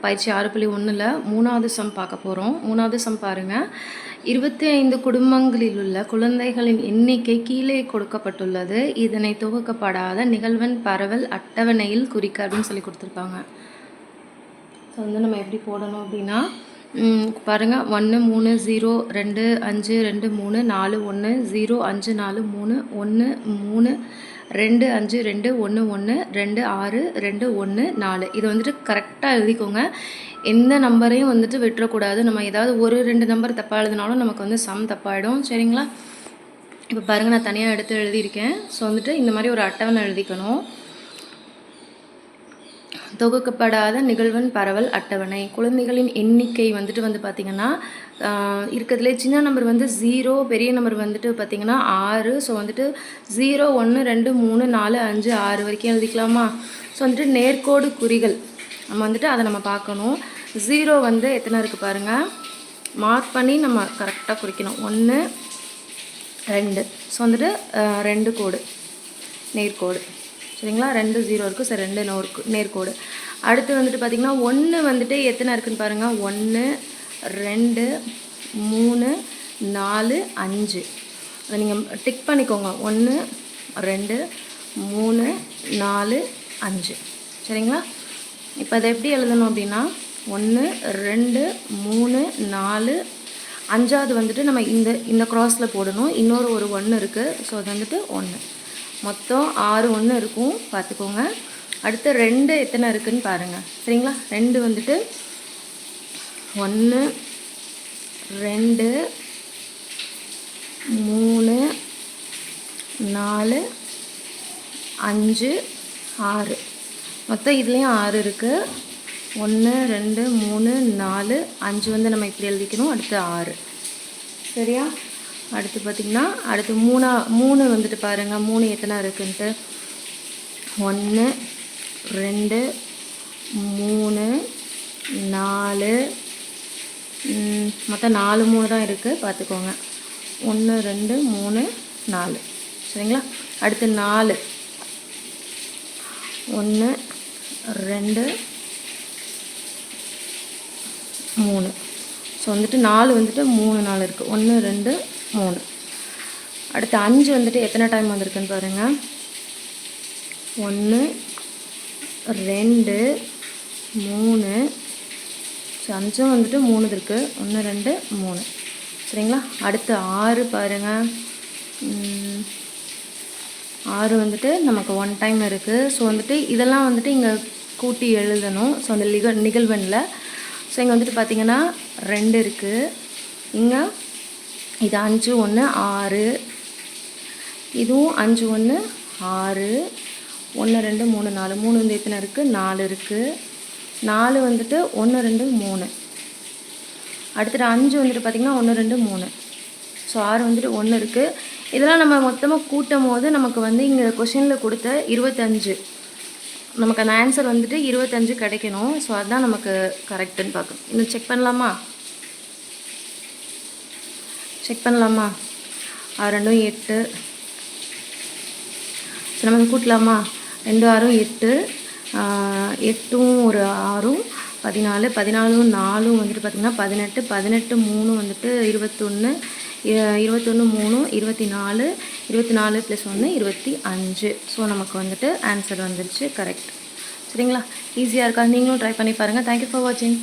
பயிற்சி 6.1ல் 3வது சம் பார்க்க போகிறோம். 3வது சம் பாருங்கள். 25 குடும்பங்களில் உள்ள குழந்தைகளின் எண்ணிக்கை கீழே கொடுக்கப்பட்டுள்ளது. இதனை தொகுக்கப்படாத நிகழ்வெண் பரவல் அட்டவணையில் குறிக்க அப்படின்னு சொல்லி கொடுத்துருப்பாங்க. ஸோ வந்து நம்ம எப்படி போடணும் அப்படின்னா பாருங்கள் 1 3 0 2 5 2 3 4 1 0 5 4 3 1 3 2 5 2 1 1 2 6 2 1 4 இதை வந்துட்டு கரெக்டாக எழுதிக்கோங்க. எந்த நம்பரையும் வந்துட்டு விட்டுறக்கூடாது. நம்ம ஏதாவது ஒரு 2 நம்பர் தப்பாக எழுதினாலும் நமக்கு வந்து சம் தப்பாகிடும். சரிங்களா? இப்போ பாருங்கள், நான் தனியாக எடுத்து எழுதியிருக்கேன். ஸோ வந்துட்டு இந்த மாதிரி ஒரு அட்டவணை எழுதிக்கணும். தொகுக்கப்படாத நிகழ்வெண் பரவல் அட்டவணை. குழந்தைகளின் எண்ணிக்கை வந்துட்டு வந்து பார்த்திங்கன்னா இருக்கிறதுலே சின்ன நம்பர் வந்து 0, பெரிய நம்பர் வந்துட்டு பார்த்திங்கன்னா 6. ஸோ வந்துட்டு 0 1 2 3 4 5 6 வரைக்கும் எழுதிக்கலாமா? ஸோ வந்துட்டு நேர்கோடு குறிகள் நம்ம வந்துட்டு அதை நம்ம பார்க்கணும். 0 வந்து எத்தனை இருக்குது பாருங்கள், மார்க் பண்ணி நம்ம கரெக்டாக குறிக்கணும். 1 2. ஸோ வந்துட்டு 2 கோடு நேர்கோடு. சரிங்களா? 2 0 இருக்குது. சரி, 2 நேர்கோடு. அடுத்து வந்துட்டு பார்த்திங்கன்னா 1 வந்துட்டு எத்தனை இருக்குதுன்னு பாருங்கள். 1 2 3 4 5. அதை நீங்கள் டிக் பண்ணிக்கோங்க. 1 2 3 4 5. சரிங்களா? இப்போ அதை எப்படி எழுதணும் அப்படின்னா 1 2 3 4 5வது வந்துட்டு நம்ம இந்த க்ராஸில் போடணும். இன்னொரு ஒரு 1 இருக்குது. ஸோ அது வந்துட்டு 1. மொத்தம் 6 1 இருக்கும், பார்த்துக்கோங்க. அடுத்து 2 எத்தனை இருக்குதுன்னு பாருங்கள். சரிங்களா? 2 வந்துட்டு 1 2 3 4 5 6. மொத்தம் இதுலேயும் 6 இருக்குது. 1 2 3 4 5 வந்து நம்ம இப்படி எழுதிக்கணும். அடுத்து 6. சரியா? அடுத்து பார்த்திங்கன்னா அடுத்து 3 வந்துட்டு பாருங்கள். 3 எத்தனை இருக்குன்ட்டு 1 2 3 4 மொத்தம் 4 3 தான் இருக்குது, பார்த்துக்கோங்க. 1 2 3 4. சரிங்களா? அடுத்து 4 1 2 3. ஸோ வந்துட்டு 4 வந்துட்டு 3 4 இருக்குது. 1 2 3. அடுத்து 5 வந்துட்டு எத்தனை டைம் வந்திருக்குன்னு பாருங்கள். 1 2 3. ஸோ 5 வந்துட்டு 3 இருக்குது. 1 2 3. சரிங்களா? அடுத்து 6 பாருங்கள். 6 வந்துட்டு நமக்கு 1 டைம் இருக்குது. ஸோ வந்துட்டு இதெல்லாம் வந்துட்டு இங்கே கூட்டி எழுதணும். ஸோ அந்த நிகழ்வெண்ணில். ஸோ இங்கே வந்துட்டு பார்த்திங்கன்னா 2 இருக்குது. இங்கே இது 5 1 6. இதுவும் 5 1 6. 1 2 3 4. 3 வந்து எத்தனை இருக்குது? 4 இருக்குது. 4 வந்துட்டு 1 2 3. அடுத்துட்டு 5 வந்துட்டு பார்த்திங்கன்னா 1 2 3. ஸோ 6 வந்துட்டு 1 இருக்குது. இதெல்லாம் நம்ம மொத்தமாக கூட்டும் போது நமக்கு வந்து இங்கே கொஷினில் கொடுத்த 25, நமக்கு அந்த ஆன்சர் வந்துட்டு 25 கிடைக்கணும். ஸோ அதுதான் நமக்கு கரெக்டுன்னு பார்க்கணும். இன்னும் செக் பண்ணலாமா? 6 2 8. ஸோ நம்ம கூட்டலாமா? 2 6 8. 8 ஒரு 6 14. 14 4 வந்துட்டு பார்த்திங்கன்னா 18. 18 3 வந்துட்டு 21. 21 3 24. 24 + 1 25. ஸோ நமக்கு வந்துட்டு ஆன்சர் வந்துருச்சு. கரெக்ட். சரிங்களா? ஈஸியாக இருக்கா? நீங்களும் ட்ரை பண்ணி பாருங்கள். தேங்க்யூ ஃபார் வாட்சிங்.